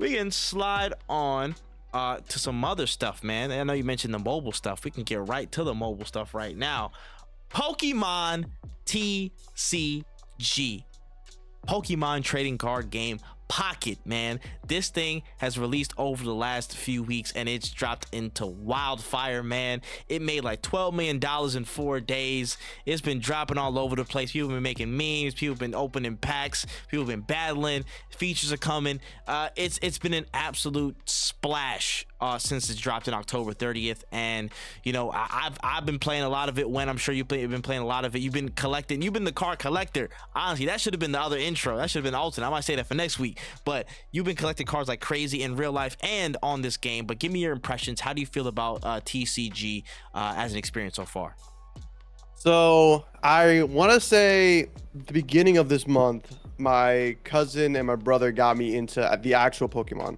we can slide on to some other stuff, man. I know you mentioned the mobile stuff. We can get right to the mobile stuff right now. Pokemon TCG, Pokemon trading card game Pocket, man. This thing has released over the last few weeks and it's dropped into wildfire, man. It made like $12 million in 4 days. It's been dropping all over the place. People have been making memes, people have been opening packs, people have been battling, features are coming. It's been an absolute splash since it's dropped in October 30th. And you know, I've been playing a lot of it. When I'm sure you've been playing a lot of it. You've been collecting, you've been the card collector. Honestly, that should have been the other intro. That should have been alternate. I might say that for next week. But you've been collecting cards like crazy in real life and on this game. But give me your impressions. How do you feel about TCG as an experience so far? So I want to say the beginning of this month, my cousin and my brother got me into the actual Pokemon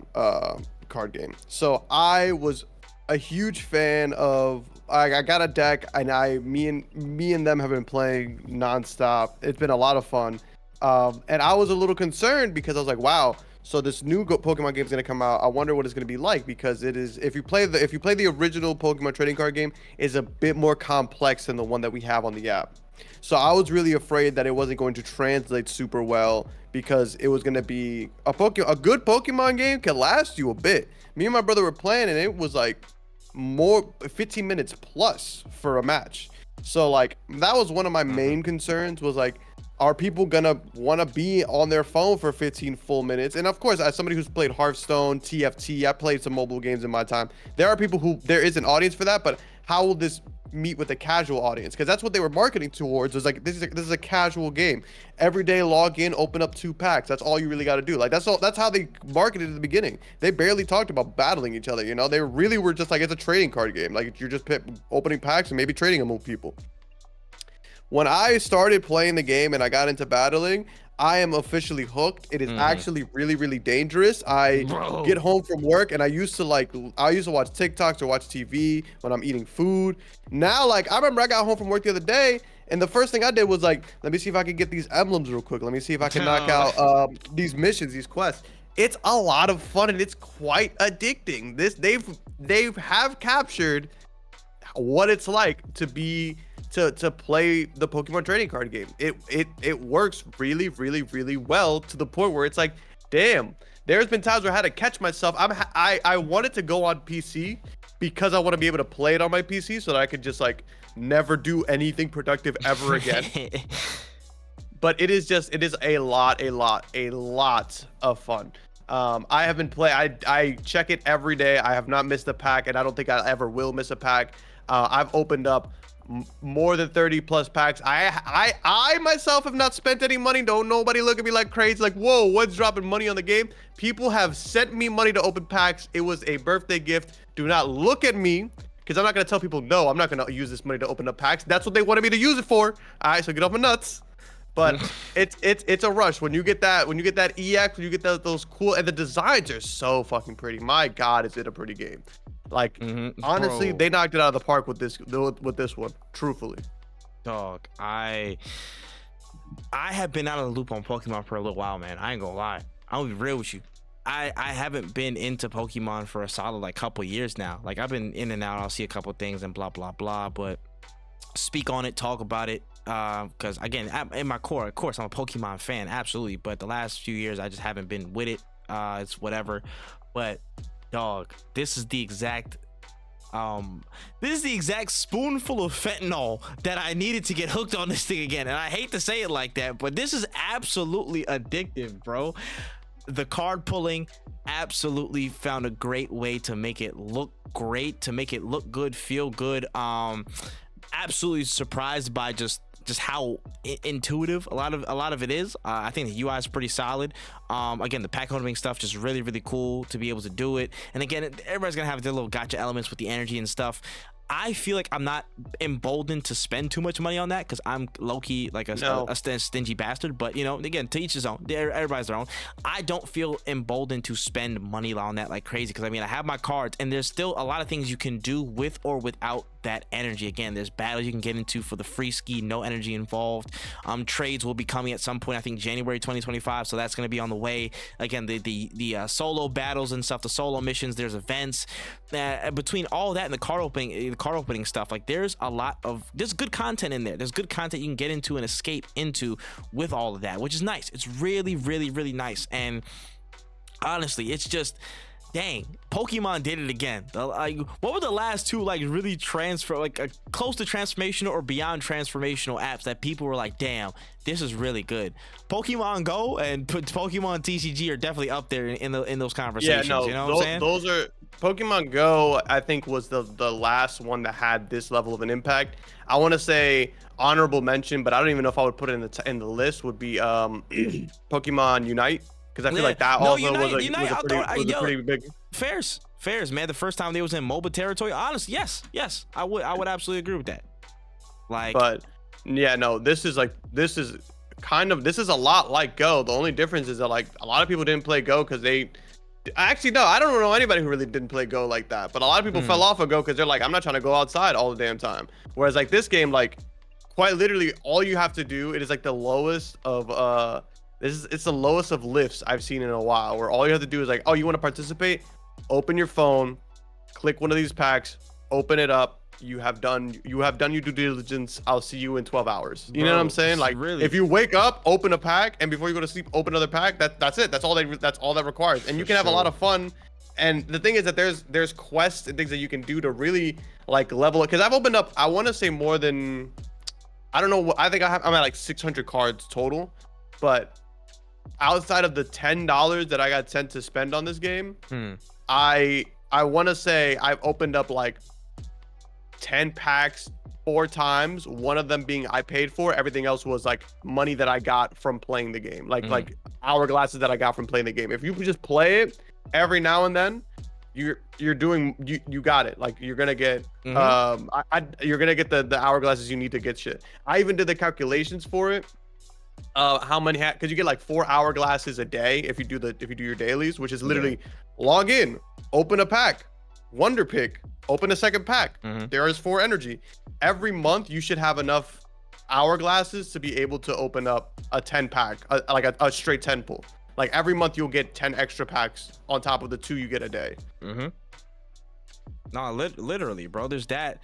card game. So I was a huge fan of. I got a deck, and me and them have been playing nonstop. It's been a lot of fun. And I was a little concerned because I was like, wow, so this new Pokemon game is going to come out. I wonder what it's going to be like, because it is, if you play the original Pokemon trading card game, is a bit more complex than the one that we have on the app. So I was really afraid that it wasn't going to translate super well, because it was going to be a good Pokemon game can last you a bit. Me and my brother were playing and it was like more 15 minutes plus for a match. So like that was one of my main concerns, was like, are people gonna want to be on their phone for 15 full minutes? And of course, as somebody who's played Hearthstone, TFT, I played some mobile games in my time. There are people who, there is an audience for that, but how will this meet with a casual audience? Because that's what they were marketing towards. Was like, this is a casual game. Every day, log in, open up 2 packs. That's all you really got to do. Like that's how they marketed at the beginning. They barely talked about battling each other. You know, they really were just like, it's a trading card game. Like you're just opening packs and maybe trading them with people. When I started playing the game and I got into battling, I am officially hooked. It is actually really, really dangerous. I get home from work and I used to watch TikToks or watch TV when I'm eating food. Now, like, I remember I got home from work the other day and the first thing I did was like, let me see if I can get these emblems real quick. Let me see if I can knock out these missions, these quests. It's a lot of fun and it's quite addicting. They have captured what it's like to be to play the Pokemon trading card game. It works really, really, really well, to the point where it's like, damn, there's been times where I had to catch myself. I wanted to go on PC because I want to be able to play it on my PC so that I could just like never do anything productive ever again. But it is a lot of fun. I have been I check it every day. I have not missed a pack, and I don't think I ever will miss a pack. I've opened up more than 30 plus packs. I myself have not spent any money. Don't nobody look at me like crazy, like, whoa, what's dropping money on the game? People have sent me money to open packs. It was a birthday gift. Do not look at me, because I'm not going to tell people, no, I'm not going to use this money to open up packs. That's what they wanted me to use it for. All right, so get off my nuts. But it's a rush when you get that EX, when you get those cool, and the designs are so fucking pretty. My God, is it a pretty game? Like, honestly, they knocked it out of the park with this one, truthfully. Dog, I have been out of the loop on Pokemon for a little while, man. I ain't gonna lie. I'll be real with you. I haven't been into Pokemon for a solid like couple years now. Like, I've been in and out. I'll see a couple things and blah blah blah, but speak on it, talk about it, because again, in my core, of course, I'm a Pokemon fan, absolutely, but the last few years I just haven't been with it. It's whatever. But dog, this is the exact spoonful of fentanyl that I needed to get hooked on this thing again. And I hate to say it like that, but this is absolutely addictive, bro. The card pulling absolutely found a great way to make it look great, to make it look good, feel good. Absolutely surprised by just how intuitive a lot of it is. I think the UI is pretty solid. Again, the pack opening stuff just really, really cool to be able to do it. And again, everybody's gonna have their little gotcha elements with the energy and stuff. I feel like I'm not emboldened to spend too much money on that because I'm low-key like a stingy bastard. But, you know, again, to each his own. Everybody's their own. I don't feel emboldened to spend money on that like crazy because, I mean, I have my cards, and there's still a lot of things you can do with or without that energy. Again, there's battles you can get into for the free ski, no energy involved. Trades will be coming at some point, I think January 2025, so that's going to be on the way. Again, the solo battles and stuff, the solo missions, there's events. Between all that and the card opening stuff, like there's good content in there. There's good content you can get into and escape into with all of that, which is nice. It's really, really, really nice. And honestly, it's just, dang, Pokemon did it again. What were the last two like really close to transformational or beyond transformational apps that people were like, damn, this is really good? Pokemon Go and Pokemon TCG are definitely up there in those conversations. Yeah, no, you know what I'm saying? Those are Pokemon Go. I think was the last one that had this level of an impact. I want to say honorable mention, but I don't even know if I would put it in the list. Would be Pokemon Unite. Because I feel like that also was a pretty big. Fairs, man. The first time they was in MOBA territory, honestly, yes, I would absolutely agree with that. Like, but yeah, no, this is a lot like Go. The only difference is that like a lot of people didn't play Go because they. Actually, no, I don't know anybody who really didn't play Go like that. But a lot of people fell off of Go because they're like, I'm not trying to go outside all the damn time. Whereas like this game, like quite literally, all you have to do, it is like the lowest of it's the lowest of lifts I've seen in a while, where all you have to do is like, oh, you want to participate? Open your phone, click one of these packs, open it up. You have done your due diligence. I'll see you in 12 hours. You know what I'm saying? Like, really, if you wake up, open a pack, and before you go to sleep, open another pack. That's it. That's all that requires. And you can have a lot of fun. And the thing is that there's quests and things that you can do to really like level it. Because I've opened up, I want to say more than, I don't know what, I think I'm at like 600 cards total, but outside of the $10 that I got sent to spend on this game, I want to say I've opened up like 10 packs 4 times. One of them being I paid for. Everything else was like money that I got from playing the game, like hourglasses that I got from playing the game. If you just play it every now and then, you're doing you got it. Like you're gonna get you're gonna get the hourglasses you need to get shit. I even did the calculations for it. How many because you get like 4 hourglasses a day if you do your dailies, which is literally log in, open a pack, wonder pick, open a second pack. There is 4 energy. Every month you should have enough hourglasses to be able to open up a 10 pack, like a straight 10 pull. Like every month you'll get 10 extra packs on top of the 2 you get a day. No, literally, bro. There's that.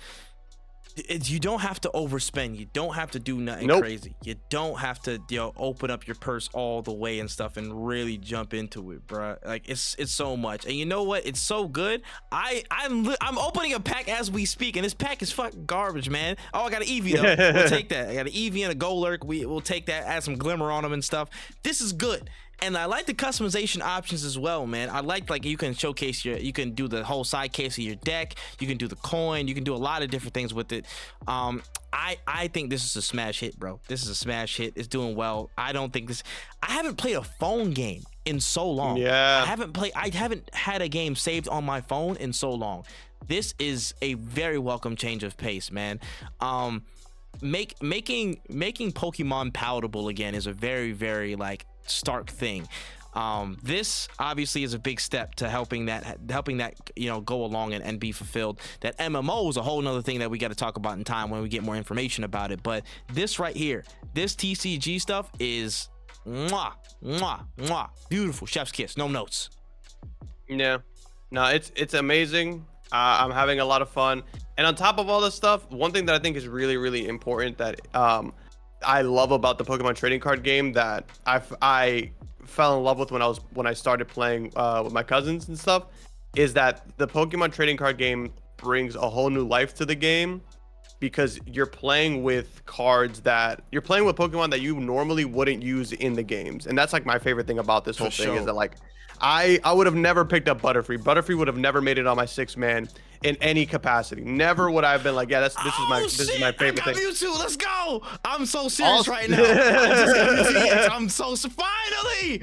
You don't have to overspend. You don't have to do nothing crazy. You don't have to, open up your purse all the way and stuff and really jump into it, bro. Like it's so much. And you know what? It's so good. I'm opening a pack as we speak, and this pack is fucking garbage, man. Oh, I got an Eevee though. We'll take that. I got an Eevee and a Golurk. We'll take that. Add some glimmer on them and stuff. This is good. And I like the customization options as well, man. I like you can showcase you can do the whole side case of your deck. You can do the coin. You can do a lot of different things with it. I think this is a smash hit, bro. This is a smash hit. It's doing well. I haven't played a phone game in so long. Yeah. I haven't had a game saved on my phone in so long. This is a very welcome change of pace, man. Making Pokemon palatable again is a very, very like stark thing. This obviously is a big step to helping that go along and be fulfilled. That MMO is a whole nother thing that we got to talk about in time when we get more information about it. But this right here, this TCG stuff is beautiful. Chef's kiss. No notes. Yeah, no, it's amazing. I'm having a lot of fun, and on top of all this stuff, one thing that I think is really, really important that I love about the Pokemon trading card game that I fell in love with when I started playing with my cousins and stuff is that the Pokemon trading card game brings a whole new life to the game, because you're playing with Pokemon that you normally wouldn't use in the games. And that's like my favorite thing about this whole thing is that like I would have never picked up Butterfree. Butterfree would have never made it on my 6-man in any capacity. Never would I have been like, yeah, this is my favorite thing. Mewtwo, let's go. I'm so serious right now. I just got Mewtwo. I'm so finally.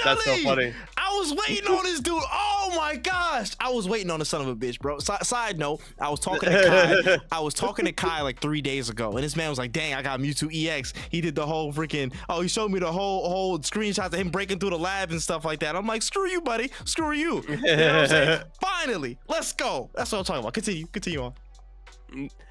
That's so funny. I was waiting on this dude. Oh my gosh, I was waiting on the son of a bitch, bro. Side note, I was talking to Kai like 3 days ago, and this man was like, "Dang, I got Mewtwo EX." He did the whole freaking. Oh, he showed me the whole screenshots of him breaking through the lab and stuff like that. I'm like, "Screw you, buddy. Screw you." You know what I'm saying? Finally, let's go. That's what I'm talking about. Continue on.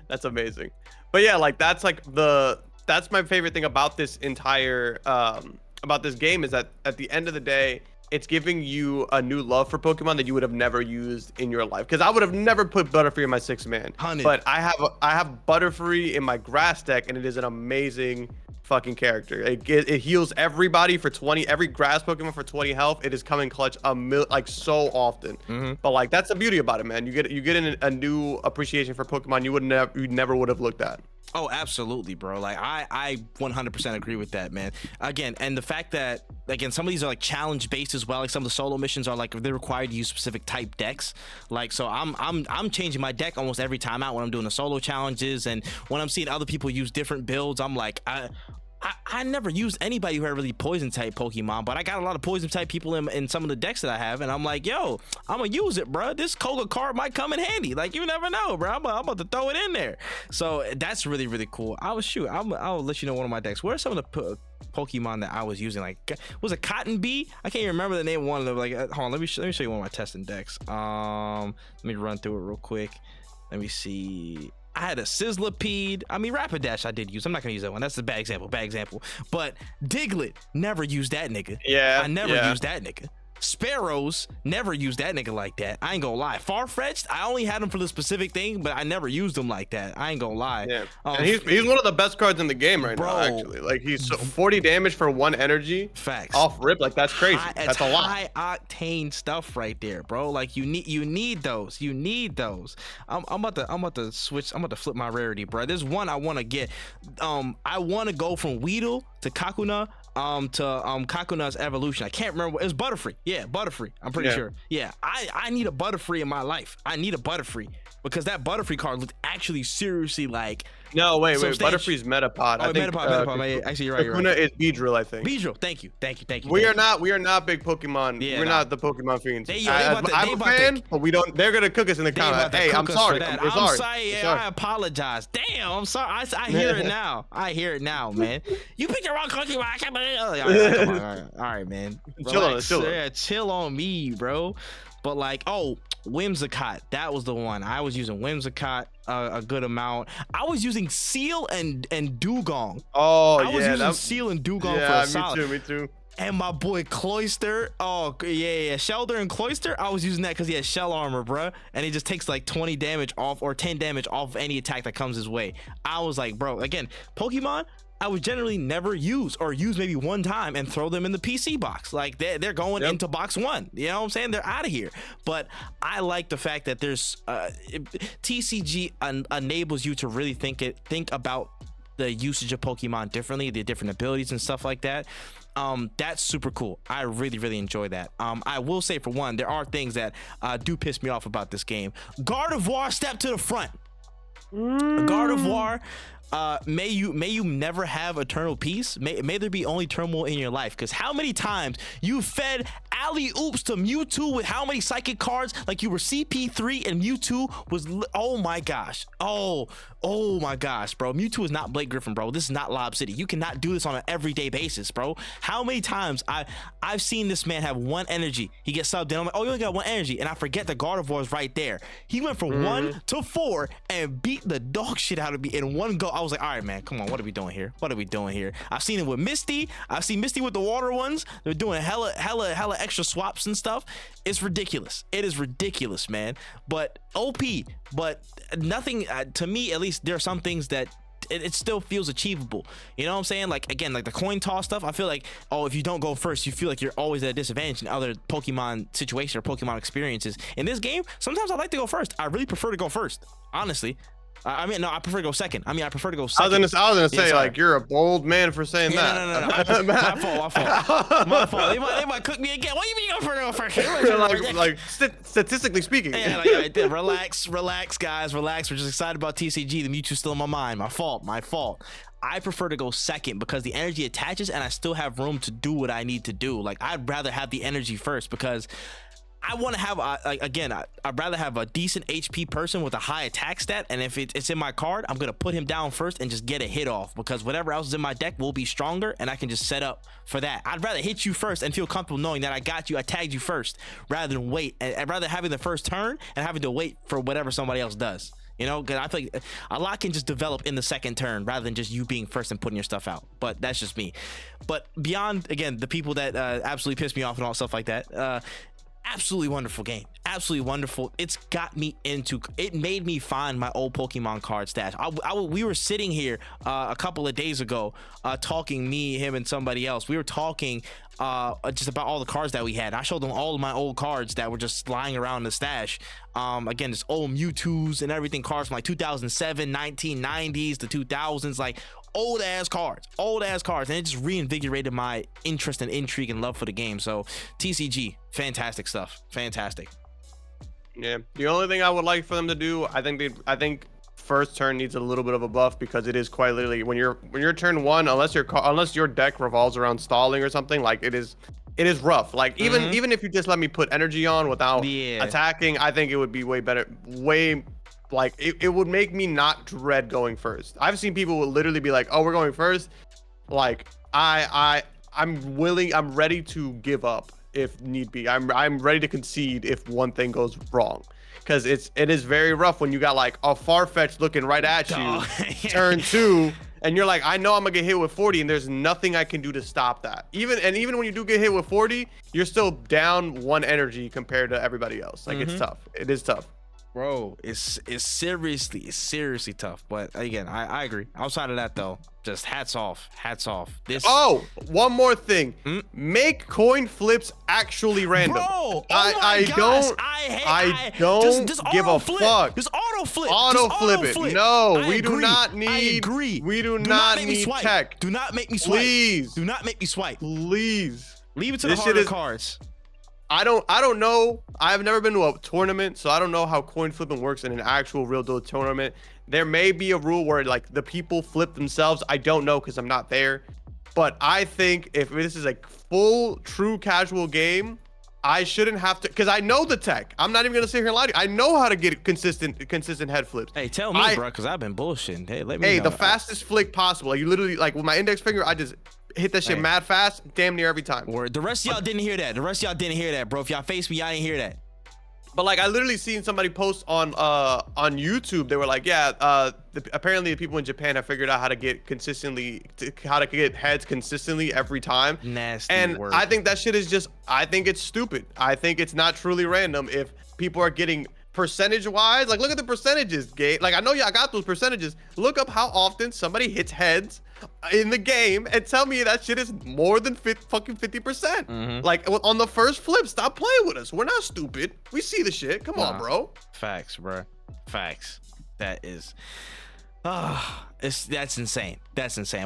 That's amazing. But yeah, like that's my favorite thing about this entire about this game, is that at the end of the day, it's giving you a new love for Pokemon that you would have never used in your life. Because I would have never put Butterfree in my 6-man, but I have Butterfree in my grass deck, and it is an amazing fucking character. It heals everybody for 20, every grass Pokemon for 20 health. It is coming clutch like so often. But like that's the beauty about it, man. You get a new appreciation for Pokemon you never would have looked at. Oh, absolutely, bro. Like I 100% agree with that, man. Again, and the fact that again some of these are like challenge based as well. Like some of the solo missions are like they're required to use specific type decks. Like so, I'm changing my deck almost every time out when I'm doing the solo challenges, and when I'm seeing other people use different builds, I'm like I never used anybody who had really poison type Pokemon, but I got a lot of poison type people in some of the decks that I have, and I'm like, yo, I'm gonna use it, bro. This Koga card might come in handy. Like you never know, bro. I'm about to throw it in there. So that's really really cool. I'll let you know one of my decks. Where are some of the Pokemon that I was using? Like was it Cotton Bee? I can't even remember the name of one of them. Like hold on, let me show you one of my testing decks. Let me run through it real quick. Let me see. I had a Sizzlipede. I mean, Rapidash I did use. I'm not gonna use that one. That's a bad example. But Diglett, never used that nigga. Yeah. I never used that nigga. Sparrows, never used that nigga like that. I ain't gonna lie. Farfetch'd, I only had him for the specific thing, but I never used him like that. I ain't gonna lie. Yeah. And he's one of the best cards in the game right now, actually. Like he's 40 damage for 1 energy. Facts. Off rip, like that's crazy. That's a lot. High octane stuff right there, bro. Like you need those. You need those. I'm about to switch. I'm about to flip my rarity, bro. There's one I want to get. I want to go from Weedle to Kakuna. Kakuna's evolution. I can't remember. It was Butterfree. Yeah, Butterfree. I'm pretty sure. Yeah, I need a Butterfree in my life. I need a Butterfree because that Butterfree card looked actually seriously like. No, wait. Butterfree's Metapod. Oh, Metapod. Actually, you're right. Kakuna is Beedrill, I think. Beedrill. Thank you. We are not big Pokemon. Yeah, we're not the Pokemon fiends. I'm a fan, but we don't. They're gonna cook us in the comment. Hey, I'm sorry. I'm sorry. I apologize. Damn, I'm sorry. I hear it now. I hear it now, man. You picked the wrong Pokemon. I can't believe. All right, man. Chill on me, bro. But like, Whimsicott, that was the one. I was using Whimsicott a good amount. I was using Seal and Dugong. I was using Seal and Dugong for a solid. Me too. And my boy Cloyster, Shelder and Cloyster, I was using that because he has shell armor, bruh. And he just takes like 20 damage off or 10 damage off of any attack that comes his way. I was like, bro, again, Pokemon, I would generally never use or use maybe one time and throw them in the PC box. Like they're going into box 1. You know what I'm saying? They're out of here. But I like the fact that there's TCG enables you to really think about the usage of Pokemon differently, the different abilities and stuff like that. That's super cool. I really really enjoy that. I will say, for one, there are things that do piss me off about this game. Gardevoir, step to the front. Gardevoir, may you never have eternal peace. May there be only turmoil in your life. Because how many times you fed alley oops to Mewtwo with how many psychic cards? Like you were CP3 and Mewtwo was. Oh my gosh. Oh my gosh, bro. Mewtwo is not Blake Griffin, bro. This is not Lob City. You cannot do this on an everyday basis, bro. How many times I've seen this man have 1 energy. He gets subbed in. I'm like, oh, you only got 1 energy, and I forget the Gardevoir is right there. He went from 1 to 4 and beat the dog shit out of me in one go. I was like, all right, man, come on. What are we doing here? I've seen it with Misty. I've seen Misty with the water ones. They're doing hella extra swaps and stuff. It's ridiculous. It is ridiculous, man. But OP, but nothing to me, at least. There are some things that it still feels achievable. You know what I'm saying? Like, again, like the coin toss stuff, I feel like, if you don't go first, you feel like you're always at a disadvantage in other Pokemon situations or Pokemon experiences. In this game, sometimes I like to go first. I really prefer to go first, honestly. I mean, no, I prefer to go second. I prefer to go I was second. gonna say sorry. like you're a bold man for saying that. No. My fault. They might cook me again. What do you mean you go first? like statistically speaking. Yeah, like, relax, guys, relax. We're just excited about TCG. The Mewtwo's still in my mind. My fault. I prefer to go second because the energy attaches and I still have room to do what I need to do. Like, I'd rather have the energy first because I want to have I'd rather have a decent HP person with a high attack stat, and if it's in my card, I'm gonna put him down first and just get a hit off because whatever else is in my deck will be stronger, and I can just set up for that. I'd rather hit you first and feel comfortable knowing that I got you, I tagged you first, rather than wait. I'd rather having the first turn and having to wait for whatever somebody else does. You know, because I feel like a lot can just develop in the second turn rather than just you being first and putting your stuff out. But that's just me. But beyond, again, the people that absolutely piss me off and all stuff like that, absolutely wonderful game, absolutely wonderful. It's got me into it, made me find my old Pokemon card stash. We were sitting here a couple of days ago talking, me, him, and somebody else. We were talking just about all the cards that we had. I showed them all of my old cards that were just lying around in the stash. Again, just old Mewtwo's and everything, cards from like 2007, 1990s, the 2000s, like old ass cards, and it just reinvigorated my interest and intrigue and love for the game. So TCG, fantastic stuff, fantastic. Yeah, the only thing I would like for them to do, I think first turn needs a little bit of a buff because it is quite literally when you're turn one, unless your deck revolves around stalling or something, like it is rough. Like even if you just let me put energy on without attacking, I think it would be way better, like it would make me not dread going first. I've seen people will literally be like, oh, we're going first. Like I'm ready to give up if need be. I'm ready to concede if one thing goes wrong. Because it is very rough when you got like a Farfetch looking right at you, turn two, and you're like, I know I'm gonna get hit with 40, and there's nothing I can do to stop that. Even when you do get hit with 40, you're still down one energy compared to everybody else. Like it's tough. It is tough. Bro, it's seriously tough. But again, I agree. Outside of that though, just hats off. This. Oh, one more thing. Make coin flips actually random. Bro, I don't give a fuck. Just auto flip. Auto flip it. No, we do not need. I agree. We do not need tech. Do not make me swipe. Please. Do not make me swipe. Please. Leave it to the harder cards. I don't know. I've never been to a tournament, so I don't know how coin flipping works in an actual real deal tournament. There may be a rule where like the people flip themselves. I don't know because I'm not there. But I think if this is a full true casual game, I shouldn't have to, because I know the tech. I'm not even gonna sit here and lie to you. I know how to get consistent head flips. Hey, tell me, bro, because I've been bullshitting. Hey, let me know. The fastest flick possible. Like you literally, like with my index finger, I just hit that shit mad fast, damn near every time. Word. The rest of y'all didn't hear that. Bro. If y'all face me, I ain't hear that. But like I literally seen somebody post on YouTube. They were like, apparently the people in Japan have figured out how to get heads consistently every time. Nasty. And work. I think that shit is just, I think it's stupid. I think it's not truly random if people are getting percentage wise. Like look at the percentages, Gabe. Like I know y'all got those percentages. Look up how often somebody hits heads in the game and tell me that shit is more than fucking 50%. Like on the first flip, stop playing with us. We're not stupid. We see the shit. Come on, bro. Facts, bro. Facts. That is that's insane.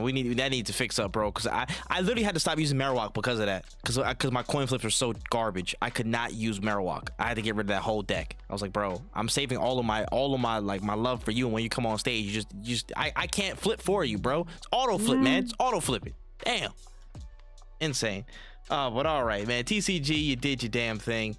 We need to fix up, bro, because I literally had to stop using Marowak because of that, because my coin flips are so garbage. I could not use Marowak. I had to get rid of that whole deck. I was like, bro, I'm saving all of my like my love for you, and when you come on stage, you just I can't flip for you, bro. It's auto flip, man. It's auto flipping. Damn, insane. But all right, man. TCG, you did your damn thing.